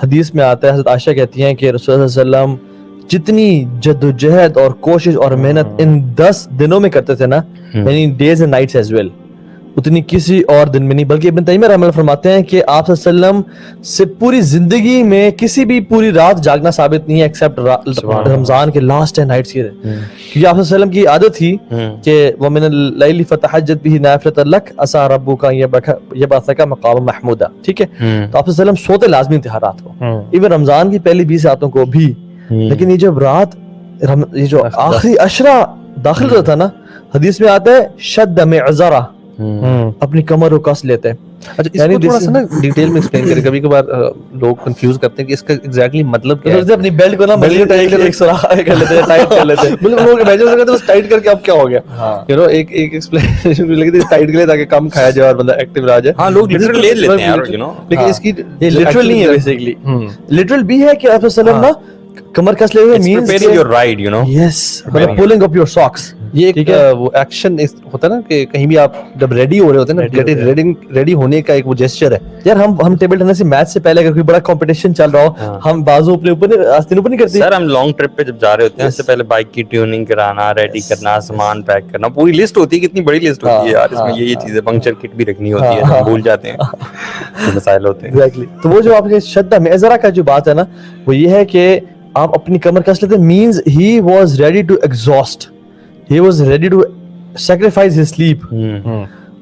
حدیث میں آتا ہے, حضرت عائشہ کہتی ہیں کہ رسول اللہ صلی اللہ علیہ وسلم جتنی جدوجہد اور کوشش اور محنت ان 10 دنوں میں کرتے تھے نا, یعنی days and nights as well, اتنی کسی اور دن میں نہیں. بلکہ ابن تیمیہ رحمہ اللہ فرماتے ہیں کہ آپ صلی اللہ علیہ وسلم سے پوری زندگی میں کسی بھی پوری رات جاگنا ثابت نہیں ہے ایکسیپٹ رمضان کے لاسٹ 10 نائٹس کے, کیونکہ آپ صلی اللہ علیہ وسلم کی عادت تھی کہ وَمِنَ اللَّيْلِ فَتَحَجَّتْ بِهِ نَافِلَةً لَكَ عَسَىٰ رَبُّكَ أَن يَبْعَثَكَ مَقَامًا مَحْمُودًا. ٹھیک ہے, تو آپ صلی اللہ علیہ وسلم سوتے لازمی تھے ہر رات کو, ایون رمضان کی پہلی 20 راتوں کو بھی. لیکن یہ جب رات یہ جو آخری عشرہ داخل ہوتا تھا نا, حدیث میں آتا ہے شد معذرہ, اپنی کمر کو کس لیتے. اچھا اس کو تھوڑا سا نا ڈیٹیل میں ایکسپلین کریں, کبھی کبھار لوگ کنفیوز کرتے ہیں کہ اس کا ایگزیکٹلی مطلب کیا ہے. اپنی بیلٹ کو نا ایک سوراخ کر لیتے ہیں, ٹائٹ کر لیتے ہیں. مطلب لوگ امیجن کرتے ہیں بس ٹائٹ کر کے اب کیا ہو گیا, یو نو ایک ایکسپلینیشن بھی لگتی ہے ٹائٹ کے لیے تاکہ کم کھایا جائے اور بندہ ایکٹیو رہ جائے. ہاں لوگ لٹرل لے لیتے ہیں یار, یو نو, لیکن اس کی یہ لٹرل نہیں ہے بیسیکلی. لٹرل بھی ہے کہ آپ صلی اللہ علیہ وسلم نا کمر کس لیتے ہیں, means preparing your ride, you know. Yes, مطلب پولنگ اپ یور ساکس. یہ ایک وہ ایکشن ہوتا ہے نا کہ کہیں بھی آپ جب ریڈی ہو رہے ہوتے ہیں نا, ریڈی ہونے کا ایک وہ جیسچر ہے. یار ہم ٹیبل ٹینس سے میچ سے پہلے اگر کوئی بڑا کمپٹیشن چل رہا ہو, ہم بازو اپنے اوپر آستین اوپر نہیں کرتے سر. ہم لانگ ٹرپ پہ جب جا رہے ہوتے ہیں اس سے پہلے بائک کی ٹیوننگ کرانا, ریڈی کرنا, سامان پیک کرنا, پوری لسٹ ہوتی ہے. کتنی بڑی لسٹ ہوتی ہے یار, اس میں یہ چیزیں, پنکچر کٹ بھی رکھنی ہوتی ہے, ہم بھول جاتے ہیں, مسائل ہوتے ہیں. ایگزیکٹلی. تو وہ جو آپ کے شدہ معذرہ کا جو بات ہے نا, وہ یہ ہے کہ آپ اپنی کمر کس لیتے ہیں, means he was ready to exhaust, he was ready to sacrifice his sleep.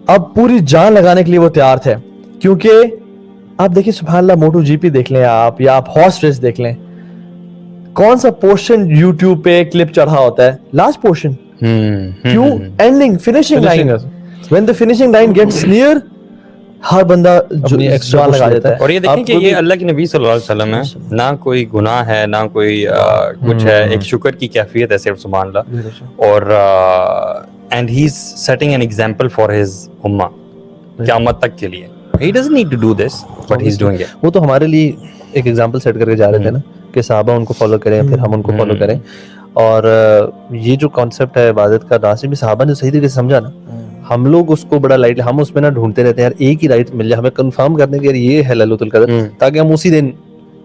اب پوری جان لگانے کے لیے وہ تیار تھے, کیونکہ آپ دیکھیں سبحان اللہ, موٹو جی پی دیکھ لیں آپ, یا آپ ہارس ریس دیکھ لیں, کون سا پورشن یوٹیوب پہ کلپ چڑھا ہوتا ہے, لاسٹ پورشن. کیوں؟ Ending, finishing line. when the finishing line gets near, ہر بندہ جان لگا دیتا ہے. اور یہ دیکھیں کہ یہ اللہ کے نبی صلی اللہ علیہ وسلم ہے, نہ کوئی گناہ ہے, نہ کوئی کچھ ہے, ایک شکر کی کیفیت ہے صرف, سبحان اللہ. اور and he is setting an example for his امہ قیامت تک کے لیے. He doesn't need to do this but he is doing it. وہ تو ہمارے لیے ایک ایگزامپل سیٹ کر کے جا رہے تھے نا کہ صحابہ ان کو فالو کریں, پھر ہم ان کو فالو کریں. اور یہ جو کانسیپٹ ہے عبادت کا, ناصر بھی صحابہ نے صحیح طریقے سے سمجھا نا, ہم لوگ اس کو بڑا لائٹ, ہم اس میں نا ڈھونڈتے رہتے ہیں یار ایک ہی رائٹ مل جائے, ہمیں کنفرم کرنے کے یہ ہے لیلۃ القدر, تاکہ ہم اسی دن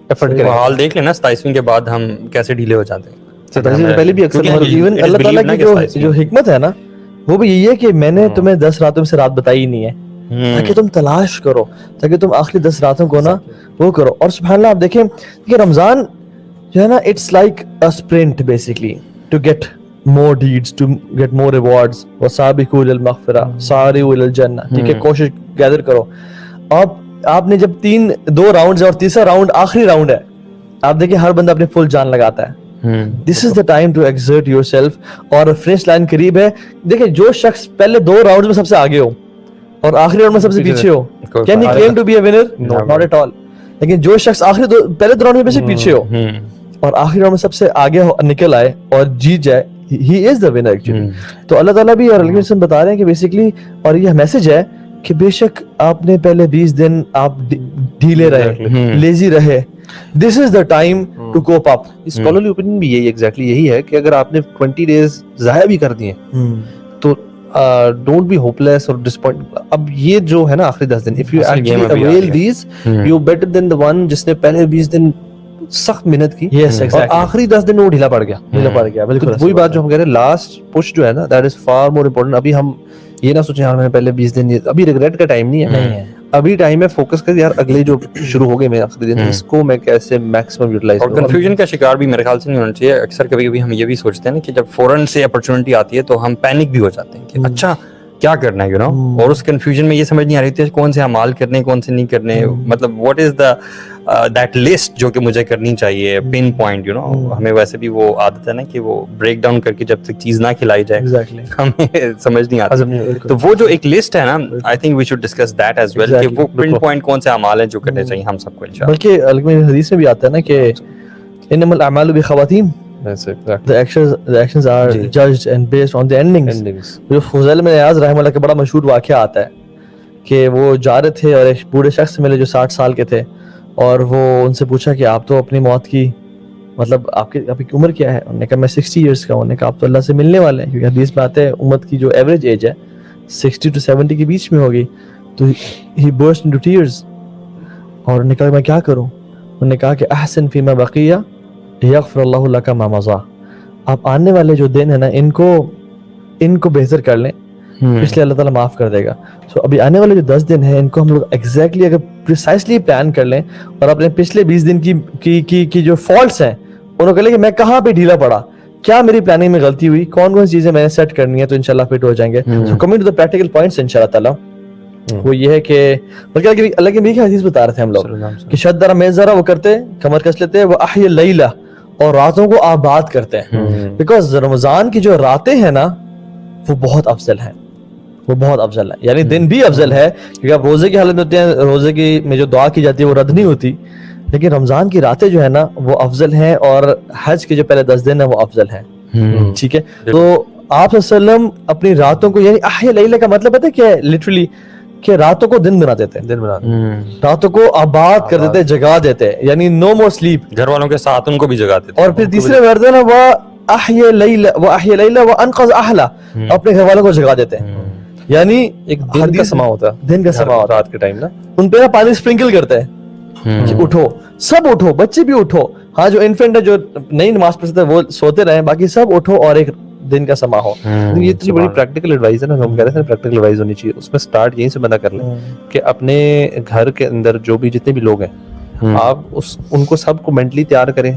ایفرٹ کریں. حال دیکھ لینا 27ویں کے بعد ہم کیسے ڈھیلے ہو جاتے ہیں. 27 سے پہلے بھی اکثر ایون اللہ تعالیٰ کی جو حکمت ہے نا, وہ بھی یہی ہے کہ میں نے تمہیں 10 راتوں میں سے رات بتائی نہیں ہے, تاکہ تم تلاش کرو, تاکہ تم آخری 10 راتوں کو نا وہ کرو. اور سبحان اللہ آپ دیکھیں کہ رمضان جو ہے نا, it's like a sprint basically to get more deeds, to get more rewards. وَسَابِقُوا إِلَى الْمَغْفِرَةِ سَارِعُوا إِلَى الْجَنَّةِ. ٹھیک ہے, کوشش گیدر کرو. اب آپ نے جب 2 راؤنڈز اور تیسرا راؤنڈ آخری راؤنڈ ہے, آپ دیکھیں ہر بندہ اپنی فل جان لگاتا ہے. This is the time to exert yourself. اور فنش لائن قریب ہے. دیکھیں جو شخص پہلے 2 راؤنڈز میں سب سے آگے ہو اور آخری راؤنڈ میں سب سے پیچھے ہو, can he claim to be a winner? Not at all. لیکن جو شخص پہلے 2 راؤنڈ میں سے پیچھے ہو اور آخری راؤنڈ میں سب سے آگے نکل آئے اور جیت جائے, he is the winner actually. تو اللہ تعالیٰ بھی اور اللہ کے رسول بتا رہے ہیں کہ بیسیکلی, اور یہ میسج ہے کہ بے شک آپ نے پہلے 20 دن آپ ڈھیلے رہے, لیزی رہے, this is the time to cope up. Scholarly opinion بھی یہی ایگزیکٹلی یہی ہے کہ اگر آپ نے 20 days ضائع بھی کر دیے تو ڈونٹ بی ہوپ لیس اور ڈسپوائنٹ. اب یہ جو ہے نا آخری 10 دن, if you actually avail these, you better than the one جس نے پہلے 20 دن سخت محنت کی اور آخری 10 دن وہ ڈھیلا پڑ گیا. بالکل وہی بات جو ہم کہہ رہے ہیں, لاسٹ پش جو ہے نا, that is for more important. ابھی ہم یہ نہ سوچیں یار میں نے پہلے 20 دن, ابھی ریگریٹ کا ٹائم نہیں ہے, ابھی ٹائم ہے فوکس کر یار اگلے جو شروع ہو گئے میں آخری دن, اس کو میں کیسے میکسیمم یوٹیلائز کروں. اور کنفیوژن کا شکار بھی میرے خیال سے نہیں ہونا چاہیے. اکثر کبھی کبھی ہم یہ بھی سوچتے ہیں نا کہ جب فوراً سے اپرچونٹی آتی ہے تو ہم پینک بھی ہو جاتے ہیں کہ اچھا کیا کرنا ہے, یو نو, اور اس کنفیوژن میں یہ سمجھ نہیں آ رہی تھی کون سے اعمال کرنے کون سے نہیں کرنے, مطلب what is the that list جو کہ مجھے کرنی چاہیے, پن پوائنٹ, یو نو. ہمیں ویسے بھی وہ عادت ہے نا کہ وہ بریک ڈاؤن کر کے جب تک چیز نہ کھلائی جائے ہمیں سمجھ نہیں آتی. تو وہ جو ایک لسٹ ہے نا, I think we should discuss that as well, کہ وہ پن پوائنٹ کون سے اعمال ہیں جو کرنے چاہیے ہم سب کو انشاءاللہ. بلکہ حدیث میں بھی آتا ہے نا کہ انما الاعمال بالخواتیم, the actions are judged and based on the endings. جو فضیل بن عیاض رحمہ اللہ کا بڑا مشہور واقعہ آتا ہے کہ وہ جا رہے تھے اور ایک بوڑھے شخص سے ملے جو 60 سال کے تھے, اور وہ ان سے پوچھا کہ آپ تو اپنی موت کی مطلب آپ کی عمر کیا ہے؟ انہوں نے کہا میں 60 ایئرس کا ہوں. انہوں نے کہا آپ تو اللہ سے ملنے والے ہیں, کیونکہ حدیث میں آتا ہے امت کی جو ایوریج ایج ہے 60 to 70 کے بیچ میں ہوگی. تو he burst into tears اور انہوں نے کہا میں کیا کروں؟ انہوں نے کہا کہ احسن فیما بقیہ یغفر اللہ لک ما مضی، آپ آنے والے جو دن ہیں نا ان کو بہتر کر لیں، پچھلے اللہ تعالیٰ معاف کر دے گا. سو ابھی آنے والے جو 10 دن ہیں ان کو ہم لوگ ایگزیکٹلی اگر پریسائسلی پلان کر لیں اور اپنے پچھلے 20 دن کی جو فالٹس ہیں انہوں کو لیں کہ میں کہاں پہ ڈھیلا پڑا، کیا میری پلاننگ میں غلطی ہوئی، کون کون سی چیزیں میں نے سیٹ کرنی ہے، تو انشاءاللہ فٹ ہو جائیں گے. So coming to the practical points انشاءاللہ تعالیٰ وہ یہ ہے کہ بلکہ اللہ کے نبی کی حدیث بتا رہے تھے ہم لوگ کہ شدر میزرا وہ کرتے کمر کس لیتے وہ احی اللیلہ، اور راتوں کو آباد کرتے ہیں. بیکاز رمضان کی جو راتیں ہیں نا وہ بہت افضل ہیں، وہ بہت افضل ہے. یعنی دن بھی افضل ہے کیونکہ آپ روزے کی حالت میں ہوتے ہیں، روزے کی میں جو دعا کی جاتی ہے وہ رد نہیں ہوتی، لیکن رمضان کی راتیں جو ہے نا وہ افضل ہیں، اور حج کے جو پہلے 10 دن ہیں وہ افضل ہیں. ٹھیک ہے، تو آپ صلی اللہ علیہ وسلم اپنی راتوں کو، یعنی احیا لیلہ کا مطلب پتہ کیا ہے لٹرلی، کہ راتوں کو دن بنا دیتے ہیں، راتوں کو آباد کر دیتے، جگا دیتے، یعنی نو مور سلیپ، گھر والوں کے ساتھ ان کو بھی جگاتے تھے. اور پھر تیسرے ورد ہے نا وہ احیا لیلہ وانقذ اہلا، اپنے گھر والوں کو جگا دیتے ہیں. یعنی ایک دن کا سما ہوتا ہے، دن کا سما ہوتا ہے رات کے ٹائم نا، ان پہ نا پانی سپرنکل کرتے ہیں کہ اٹھو، سب اٹھو، بچے بھی اٹھو، ہاں جو انفینٹ ہے جو نئی نماز پڑھتے ہیں وہ سوتے رہیں، باقی سب اٹھو اور ایک دن کا سما ہو. یہ اتنی بڑی پریکٹیکل ایڈوائز ہے نا، ہم کہہ رہے تھے پریکٹیکل ایڈوائز ہونی چاہیے. اس میں سٹارٹ یہیں سے بندہ کر لیں کہ اپنے گھر کے اندر جو بھی جتنے بھی لوگ ہیں آپ ان کو سب کو مینٹلی تیار کریں،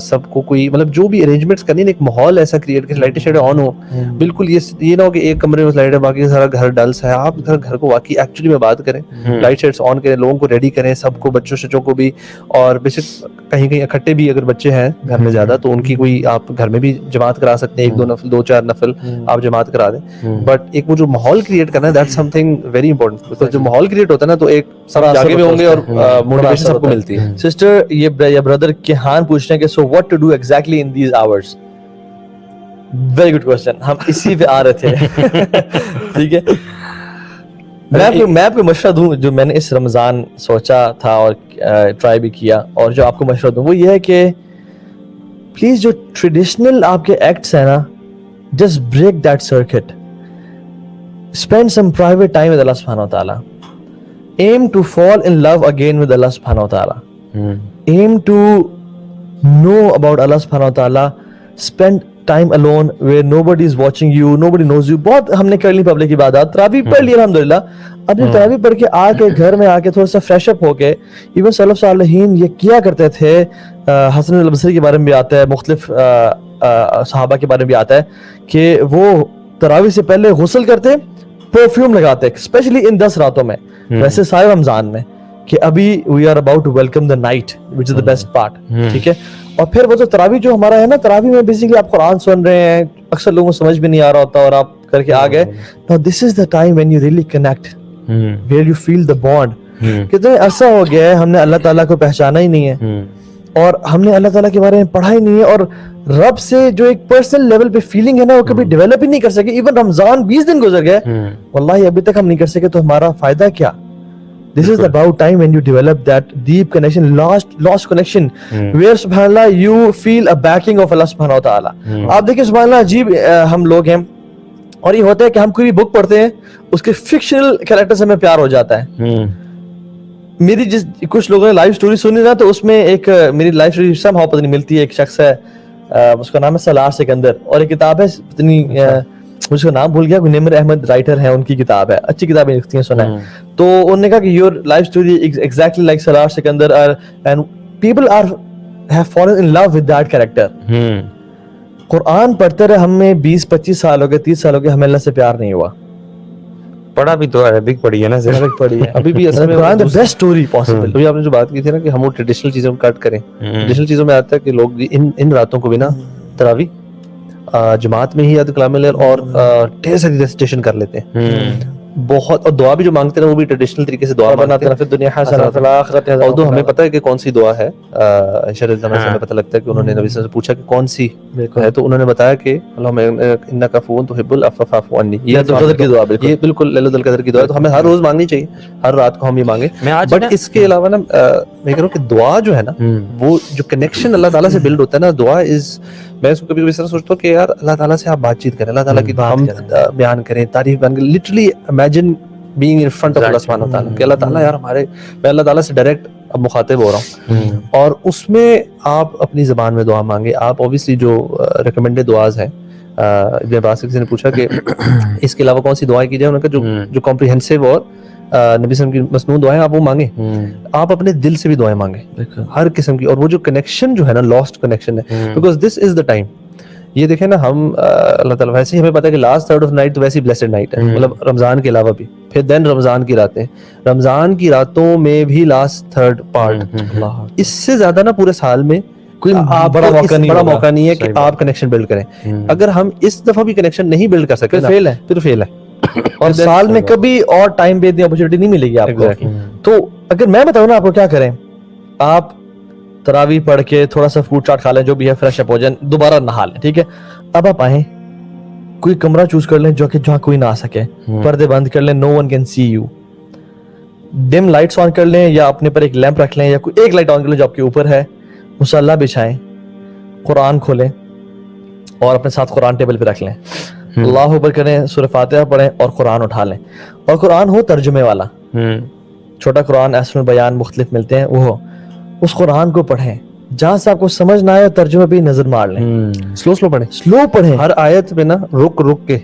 سب کو کوئی مطلب جو بھی ارینجمنٹس کرنی ہے، ایک ماحول ایسا کریٹ کریں، لائٹیں شیڈیں آن ہو، بالکل یہ نہ ہو کہ ایک کمرے میں لائٹ ہے باقی سارا گھر ڈلس ہے. آپ گھر کو واقعی ایکچولی میں بات کریں، لائٹ شیڈس آن کریں، لوگوں کو ریڈی کریں، سب کو بچوں شچوں کو بھی، اور بے شک کہیں کہیں اکٹھے بھی اگر بچے ہیں گھر میں زیادہ تو ان کی کوئی آپ گھر میں بھی جماعت کرا سکتے ہیں، 1-2 نفل 2-4 نفل آپ جماعت کرا دیں. بٹ ایک وہ جو ماحول کریٹ کرنا ہے that some thing very important, because جو ماحول کریٹ ہوتا ہے نا تو ایک سب جاگے بھی ہوں گے اور موٹیویشن سب کو ملتی ہے. سسٹر یہ بردر کیحان پوچھ رہے ہیں کہ so what to do exactly in these hours. Very good question, ہم اسی پہ آ رہے تھے. ٹھیک ہے، میں آپ کو مشورہ دوں جو میں نے اس رمضان سوچا تھا اور ٹرائی بھی کیا، اور جو آپ کو مشورہ دوں وہ یہ ہے کہ پلیز جو ٹریڈیشنل آپ کے ایکٹس ہیں نا، just break that circuit, spend some private time with اللہ سبحانہ و تعالیٰ، aim to fall in love again with Allah subhanahu wa ta'ala, aim to know about Allah subhanahu wa ta'ala, spend time alone where nobody is watching you, nobody knows you. بہت ہم نے کر لی public عبادات، تراویح پڑھ لی الحمدللہ. اب یہ تراویح پڑھ کے آ کے گھر میں آ کے تھوڑا سا فریش اپ ہو کے، ایون سلف صالحین یہ کیا کرتے تھے، حسن البصری کے بارے میں بھی آتا ہے، مختلف صحابہ کے بارے میں بھی آتا ہے کہ وہ تراویح سے پہلے غسل کرتے، پرفیوم لگاتے، اسپیشلی ان 10 راتوں میں، ویسے سارے رمضان میں، کہ ابھی we are about to welcome the night which is the best part. ٹھیک ہے، اور پھر وہ جو تراویح جو ہمارا ہے نا، تراویح میں بیسیکلی آپ قرآن سن رہے ہیں، اکثر لوگوں کو سمجھ بھی نہیں آ رہا ہوتا اور آپ کر کے آ گئے. Now this is the time when you really connect, where you feel the bond. کتنے عرصہ ہو گیا ہے ہم نے اللہ تعالیٰ کو پہچانا ہی نہیں ہے، اور ہم نے اللہ تعالیٰ کے بارے میں پڑھا ہی نہیں ہے، اور رب سے جو ایک پرسنل لیول پہ فیلنگ ہے نا وہ کبھی ڈیولپ ہی نہیں کر سکے. ایون رمضان 20 دن گزر گئے، واللہ ابھی تک ہم نہیں کر سکے، تو ہمارا فائدہ کیا؟ This is about time when you develop that deep connection, lost connection, where subhanallah you feel a backing of Allah subhanahu wa ta'ala. آپ دیکھیں سبحانallah عجیب ہم لوگ ہیں، اور یہ ہوتا ہے کہ ہم کوئی بک پڑھتے ہیں، اس کے فکشنل کریکٹر سے ہمیں پیار ہو جاتا ہے. میری کچھ لوگوں نے لائف سٹوری سنی نا، تو اس میں ایک میری لائف سٹوری سم ہاؤ پتہ نہیں ملتی ہے. ایک شخص ہے، اس کا نام ہے سالار سکندر، اور ایک کتاب ہے پتہ نہیں مجھ کا نام بھول گیا، کوئی نمر احمد رائٹر ہے، ان کی کتاب ہے، اچھی کتابیں لکھتی ہیں، سنا ہے. تو انہوں نے کہا کہ your life story exactly like Salar Sikandar, and people have fallen in love with that character. قرآن پڑھتے رہے ہمیں 20-25 سال ہو گئے، 30 سال ہو گئے، ہمیں اللہ سے پیار نہیں ہوا. پڑھا بھی تو عربک پڑھی ہے نا، عربک پڑھی ہے ابھی بھی اصل میں قرآن the best story possible. ابھی آپ نے جو بات کی تھی نا کہ ہم وہ ٹریڈیشنل چیزوں کو کٹ کریں، ٹریڈیشنل چیزوں میں آتا ہے کہ لوگ ان راتوں کو بھی نا تراویح جماعت میں ہی یاد کلام لیل اور ڈھیر ساری ریسیٹیشن کر لیتے ہیں بہت، اور دعا بھی جو مانگتے ہیں وہ بھی ٹریڈیشنل طریقے سے دعا مانگتے ہیں. دنیا حسنہ فی الآخرۃ حسنہ، اور ہمیں پتہ ہے کہ کون سی دعا ہے. عائشہ رضی اللہ عنہا سے ہمیں پتہ لگتا ہے کہ انہوں نے نبی صلی اللہ علیہ وسلم سے پوچھا کہ کون سی ہے، تو انہوں نے بتایا کہ اللہم انک عفو تحب العفو فاعف عنی. یہ بالکل لیلۃ القدر کی دعا ہے، تو ہمیں ہر روز مانگنی چاہیے، ہر رات کو ہم یہ مانگیں. بٹ اس کے علاوہ نا میں کہہ رہا ہوں کہ دعا جو ہے نا، وہ جو کنیکشن اللہ تعالیٰ سے بلڈ ہوتا ہے نا، دعا از، میں اس کو کبھی کبھی اس طرح سوچتا ہوں کہ یار اللہ تعالیٰ سے آپ بات چیت کریں، اللہ تعالیٰ کی حمد بیان کریں، تعریف بیان کریں. Literally imagine being in front of Allah subhanahu wa ta'ala کہ اللہ تعالیٰ یار ہمارے، میں اللہ تعالیٰ سے ڈائریکٹ اب مخاطب ہو رہا ہوں, اور اس میں آپ اپنی زبان میں دعا مانگے. آپ اوبیسلی جو ریکمینڈیڈ دعاز ہیں, ابن عباس سے کسی نے پوچھا کہ اس کے علاوہ کون سی دعائیں کی جائیں, انہوں نے کہا جو کمپریہنسو اور نبی صلی اللہ علیہ وسلم کی مسنون دعائیں آپ وہ مانگیں. آپ اپنے دل سے بھی دعائیں مانگیں ہر قسم کی, اور وہ جو کنیکشن جو ہے نا, لاسٹ کنیکشن ہے, because this is the time. یہ دیکھیں نا, ہم اللہ تعالیٰ ویسے ہی ہمیں پتا ہے کہ لاسٹ تھرڈ آف نائٹ تو ویسی بلیسڈ نائٹ ہے, مطلب رمضان کے علاوہ بھی, پھر دین رمضان کی راتیں, رمضان کی راتوں میں بھی لاسٹ تھرڈ پارٹ, اس سے زیادہ نا پورے سال میں کوئی بڑا موقع نہیں ہے کہ آپ کنیکشن بلڈ کریں. اگر ہم اس دفعہ بھی کنیکشن نہیں بلڈ کر سکے پھر فیل ہے, اور سال میں کبھی اور ٹائم پہ اتنی اپرچونٹی نہیں ملے گی آپ کو. تو اگر میں بتاؤں نا آپ کو کیا کریں, آپ تراویح پڑھ کے تھوڑا سا فروٹ چاٹ کھا لیں, جو بھی ہے, فریش اپ ہو جائیں, دوبارہ نہا لیں, ٹھیک ہے. اب آپ آئیں, کوئی کمرہ چوز کر لیں جو کہ جہاں کوئی نہ آ سکے, پردے بند کر لیں, no one can see you, dim lights on کر لیں, یا اپنے پر ایک لیمپ رکھ لیں, یا کوئی ایک لائٹ آن کر لیں جو آپ کے اوپر ہے, مصلی بچھائیں, قرآن کھولیں اور اپنے ساتھ قرآن ٹیبل پہ رکھ لیں, اللہ اکبر کریں, سورہ فاتحہ پڑھیں اور قرآن اٹھا لیں, اور قرآن ہو ترجمے والا, چھوٹا قرآن, احسن البیان مختلف ملتے ہیں, وہ ہو, اس قرآن کو پڑھیں, جہاں سے آپ کو سمجھ نہ آئے ترجمے پہ نظر مار لیں, سلو پڑھیں, سلو پڑھیں, ہر آیت پہ نا رک کے